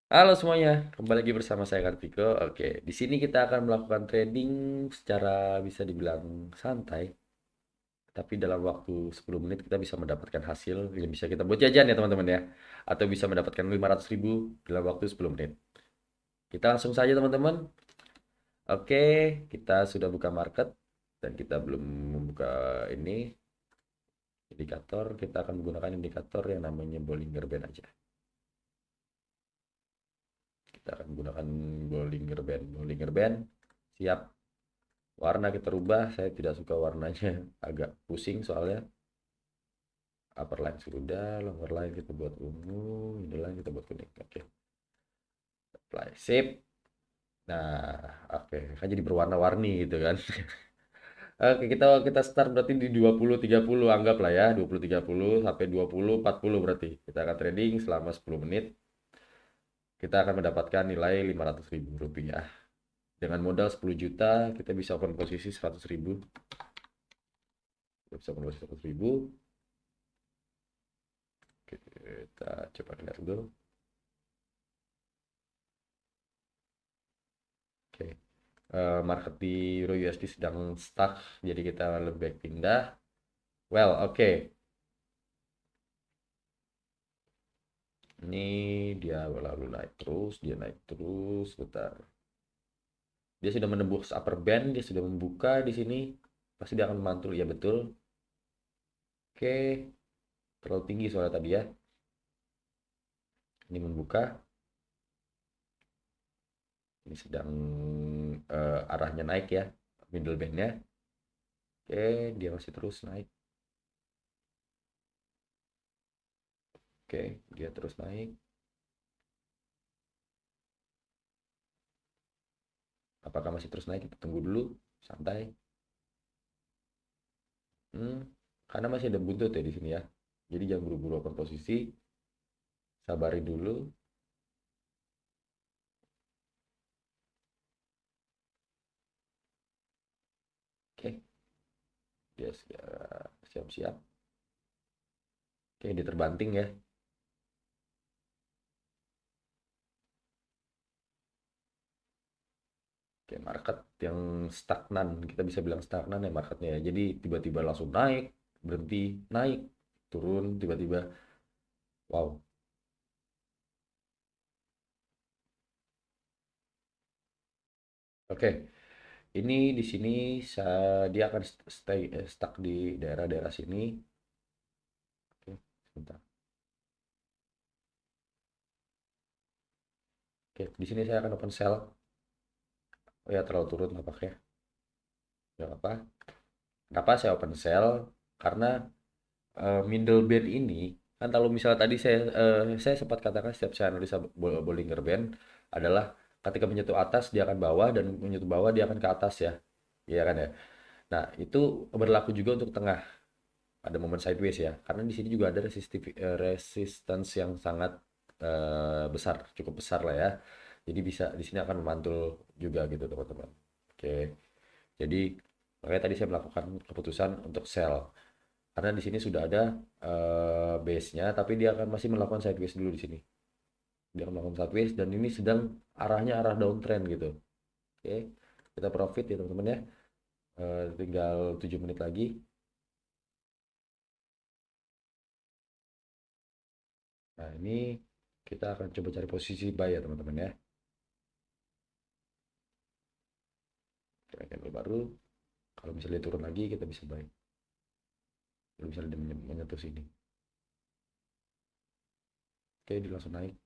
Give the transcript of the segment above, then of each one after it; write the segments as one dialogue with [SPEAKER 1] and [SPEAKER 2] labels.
[SPEAKER 1] Halo semuanya, kembali lagi bersama saya Kartiko. Oke, di sini kita akan melakukan trading secara bisa dibilang santai, tapi dalam waktu 10 menit kita bisa mendapatkan hasil yang bisa kita buat jajan ya teman-teman ya, atau bisa mendapatkan 500.000 dalam waktu 10 menit. Kita langsung saja teman-teman. Oke, kita sudah buka market dan kita belum membuka ini indikator. Kita akan menggunakan indikator yang namanya Bollinger Band aja. Kita akan menggunakan Bollinger Band. Bollinger Band, siap. Warna kita rubah, saya tidak suka warnanya, agak pusing soalnya. Upper line sudah, lower line kita buat ungu, middle line kita buat kuning. Oke, apply, sip. Nah, oke, kan jadi berwarna-warni gitu kan. Oke, kita start berarti di 20.30 anggap lah ya, 20.30 sampai 20.40 berarti. Kita akan trading selama 10 menit. Kita akan mendapatkan nilai 500.000 rupiah. Dengan modal 10 juta, kita bisa open posisi 100.000. Kita bisa open posisi 100.000. Kita coba lihat dulu. Oke, market di Euro USD sedang stuck, jadi kita lebih baik pindah. Well, oke. Ini dia lalu naik terus, dia naik terus, bentar. Dia sudah menembus upper band, dia sudah membuka di sini. Pasti dia akan memantul, ya betul. Oke, terlalu tinggi soalnya tadi ya. Ini membuka, ini sedang arahnya naik ya, middle bandnya. Oke, dia masih terus naik. Oke, dia terus naik. Apakah masih terus naik? Kita tunggu dulu, santai. Hmm, karena masih ada buntut ya di sini ya. Jadi jangan buru-buru open posisi, sabari dulu. Oke, dia siap-siap. Oke, dia terbanting ya. Oke, market yang stagnan, kita bisa bilang stagnan ya marketnya ya. Jadi tiba-tiba langsung naik, berhenti, naik, turun, tiba-tiba. Wow. Oke, ini di sini dia akan stay stuck di daerah-daerah sini. Oke, sebentar. Oke, di sini saya akan open sell. Oh ya, terlalu turun nampaknya. Nggak apa. Kenapa saya open sell? Karena middle band ini kan kalau misalnya tadi saya sempat katakan setiap saya analisa Bollinger Band adalah ketika menyentuh atas dia akan bawah dan menyentuh bawah dia akan ke atas ya. Iya kan ya. Nah, itu berlaku juga untuk tengah. Ada momen sideways ya. Karena di sini juga ada resistance yang sangat besar, cukup besar lah ya. Jadi bisa di sini akan memantul juga gitu teman-teman. Oke. Jadi makanya tadi saya melakukan keputusan untuk sell. Karena di sini sudah ada base-nya, tapi dia akan masih melakukan sideways dulu di sini. Dia akan melakukan sideways dan ini sedang arahnya arah downtrend gitu. Oke, kita profit ya teman-teman ya. Tinggal 7 menit lagi. Nah, ini kita akan coba cari posisi buy ya teman-teman ya. Kita candle baru. Kalau misalnya turun lagi kita bisa buy. Kalau misalnya dia menyentuh sini. Oke, dia langsung naik.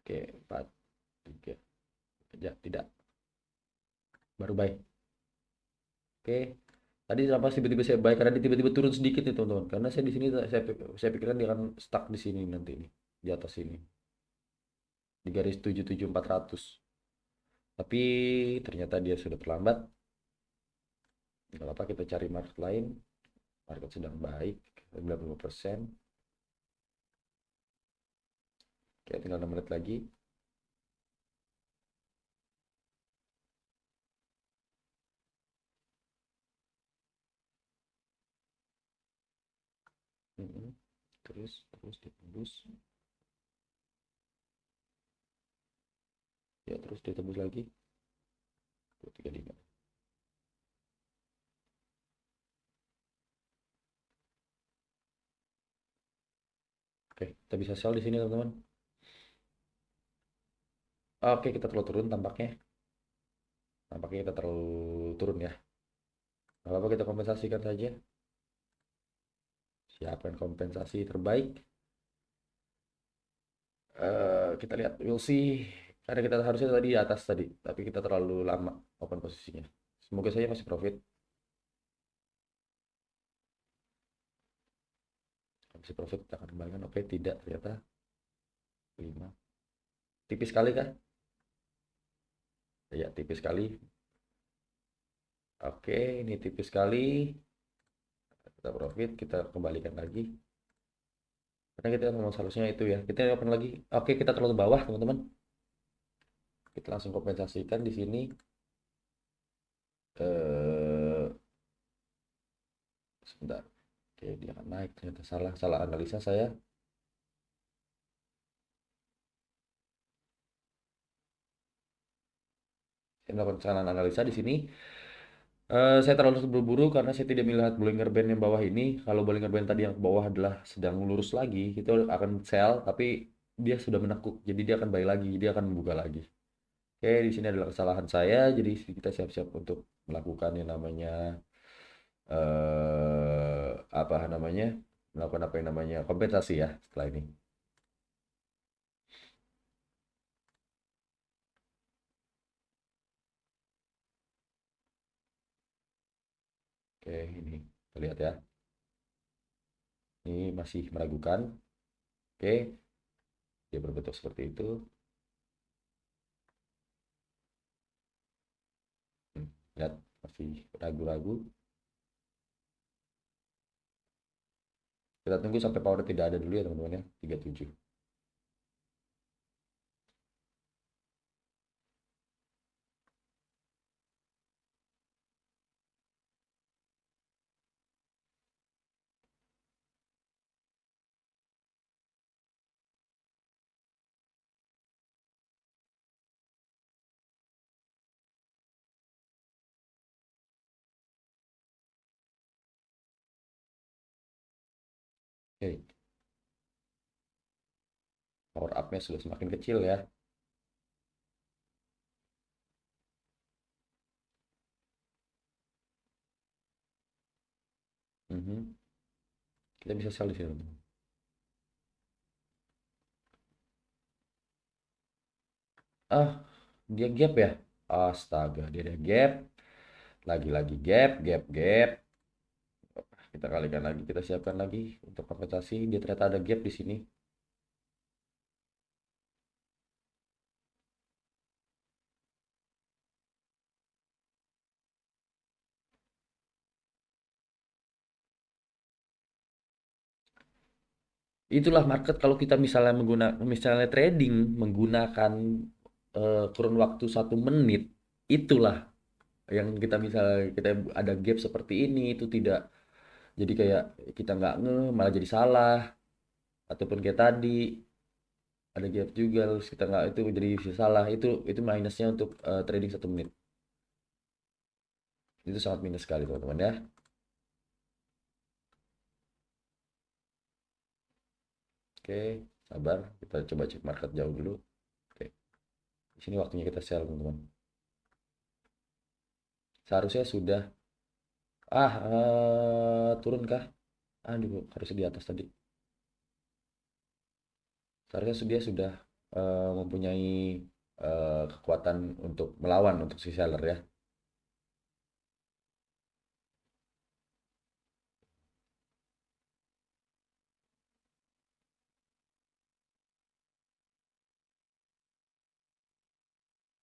[SPEAKER 1] Oke, 4, 3, ya, tidak. Baru buy. Oke, tadi kenapa tiba-tiba saya buy karena dia tiba-tiba turun sedikit nih teman-teman. Karena saya di sini saya pikirkan dia akan stuck di sini nanti ini di atas ini di garis 77.400. Tapi ternyata dia sudah terlambat. Nggak apa-apa kita cari market lain. Market sedang baik 90%. Oke, tinggal 6 menit lagi. Mm-mm. Terus ditembus. Ya, terus ditembus lagi. 235. Oke, kita bisa sell di sini teman-teman. Oke, kita terlalu turun tampaknya. Tampaknya kita terlalu turun ya. Gak apa-apa, kita kompensasikan saja. Siapkan kompensasi terbaik. Kita lihat, we'll see. Karena kita harusnya tadi di atas tadi, tapi kita terlalu lama open posisinya. Semoga saja masih profit. Masih profit, kita akan kembalikan. Oke, tidak ternyata 5. Tipis sekali kah? Ya, tipis sekali. Oke, ini tipis sekali. Kita profit, kita kembalikan lagi. Karena kita memang seharusnya itu ya. Kita open lagi. Oke, kita terlalu bawah, teman-teman. Kita langsung kompensasikan di sini. Eh, Sebentar. Oke, dia akan naik. Ternyata salah, salah analisa saya. Saya melakukan kesalahan analisa di sini. Saya terlalu terburu-buru karena saya tidak melihat Bollinger Band yang bawah ini. Kalau Bollinger Band tadi yang ke bawah adalah sedang lurus lagi, kita akan sell, tapi dia sudah menekuk, jadi dia akan balik lagi, dia akan membuka lagi. Oke, di sini adalah kesalahan saya, jadi kita siap-siap untuk melakukan yang namanya apa namanya, melakukan apa yang namanya kompensasi ya setelah ini. Oke, ini kita lihat ya, ini masih meragukan. Oke, dia berbentuk seperti itu. Lihat, masih ragu-ragu. Kita tunggu sampai power tidak ada dulu ya teman-teman ya. 37. Oke, power up-nya sudah semakin kecil ya. Mhm. Kita bisa sell di sini teman-teman. Ah, dia gap ya. Astaga, dia ada gap. Lagi-lagi gap, gap, gap. Kita kalikan lagi, kita siapkan lagi untuk kompensasi. Dia ternyata ada gap di sini. Itulah market kalau kita misalnya misalnya trading menggunakan kurun waktu 1 menit, itulah yang kita misalnya kita ada gap seperti ini itu tidak jadi kayak kita nggak malah jadi salah ataupun kayak tadi ada gap juga terus kita nggak itu jadi bisa salah itu minusnya untuk trading 1 menit itu sangat minus sekali teman-teman ya. Oke, sabar, kita coba cek market jauh dulu. Oke, di sini waktunya kita sell teman-teman. Seharusnya sudah turun kah? Aduh, harusnya di atas tadi. Seharusnya dia sudah mempunyai kekuatan untuk melawan untuk si seller ya.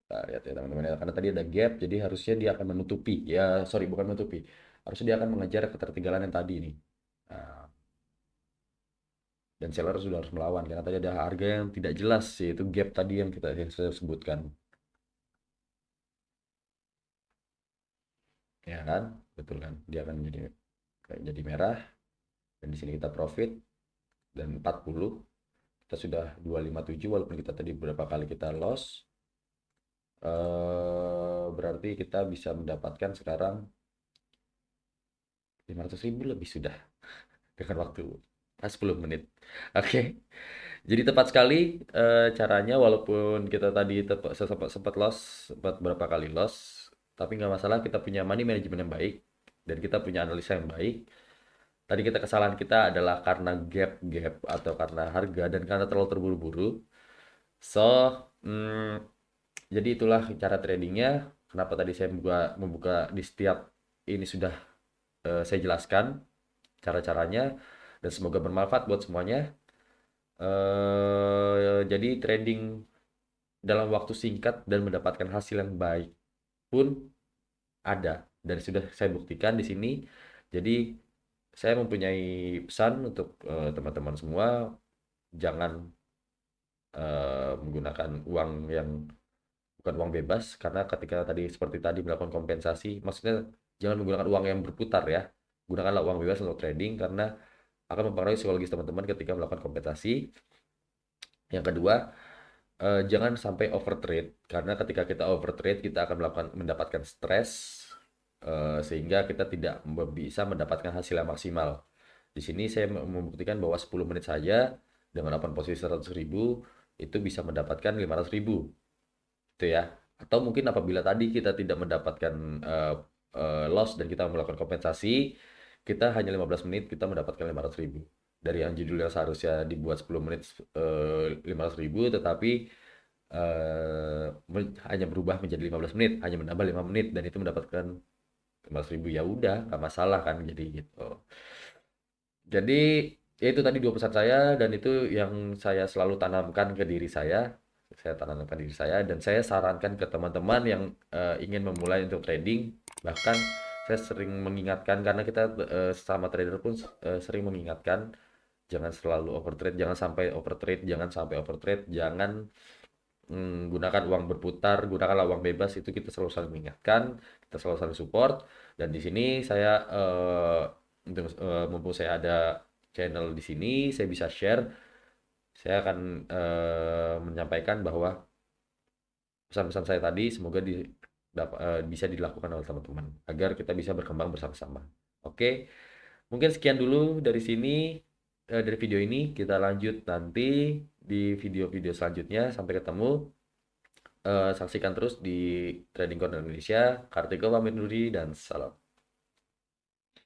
[SPEAKER 1] Kita lihat ya teman-teman ya. Karena tadi ada gap, jadi harusnya dia akan menutupi. Ya, sorry, bukan menutupi. Harusnya dia akan mengejar ketertinggalan yang tadi nih. Nah, dan seller sudah harus melawan karena tadi ada harga yang tidak jelas, yaitu gap tadi yang saya sebutkan, ya kan? Betul kan? Dia akan jadi merah, dan di sini kita profit, dan 40 kita sudah 257 walaupun kita tadi beberapa kali kita loss. Berarti kita bisa mendapatkan sekarang 500.000 lebih sudah dengan waktu 10 menit. Oke. Jadi tepat sekali caranya, walaupun kita tadi sempat loss, sempat berapa kali loss, tapi nggak masalah, kita punya money management yang baik dan kita punya analisa yang baik. Tadi kesalahan kita adalah karena gap atau karena harga dan karena terlalu terburu-buru. So, hmm, jadi itulah cara tradingnya. Kenapa tadi saya membuka di setiap ini sudah saya jelaskan cara-caranya, dan semoga bermanfaat buat semuanya. Jadi trading dalam waktu singkat dan mendapatkan hasil yang baik pun ada, dan sudah saya buktikan di sini. Jadi saya mempunyai pesan untuk teman-teman semua, jangan menggunakan uang yang bukan uang bebas, karena ketika tadi seperti tadi melakukan kompensasi, maksudnya jangan menggunakan uang yang berputar ya. Gunakanlah uang bebas untuk trading karena akan mempengaruhi psikologis teman-teman ketika melakukan kompensasi. Yang kedua, jangan sampai overtrade, karena ketika kita overtrade kita akan mendapatkan stres, sehingga kita tidak bisa mendapatkan hasil yang maksimal. Di sini saya membuktikan bahwa 10 menit saja dengan 8 posisi 100.000 itu bisa mendapatkan 500.000 itu ya. Atau mungkin apabila tadi kita tidak mendapatkan loss dan kita melakukan kompensasi, kita hanya 15 menit kita mendapatkan 500.000 dari yang judulnya seharusnya dibuat 10 menit 500.000, tetapi hanya berubah menjadi 15 menit, hanya menambah 5 menit dan itu mendapatkan 15.000. Ya udah, nggak masalah kan, jadi gitu. Jadi ya itu tadi dua pesan saya, dan itu yang saya selalu tanamkan ke diri saya. Saya tanamkan diri saya, dan saya sarankan ke teman-teman yang ingin memulai untuk trading. Bahkan saya sering mengingatkan, karena kita sama trader pun sering mengingatkan, jangan selalu overtrade, jangan sampai overtrade, jangan sampai overtrade, jangan gunakan uang berputar, gunakanlah uang bebas. Itu kita selalu saling mengingatkan, kita selalu saling support. Dan di sini saya mumpung saya ada channel di sini, saya bisa share, saya akan menyampaikan bahwa pesan-pesan saya tadi semoga bisa dilakukan oleh teman-teman agar kita bisa berkembang bersama-sama. Oke, mungkin sekian dulu dari sini, dari video ini. Kita lanjut nanti di video-video selanjutnya. Sampai ketemu. Saksikan terus di Trading Corner Indonesia. Kartiko pamit undur diri dan salam.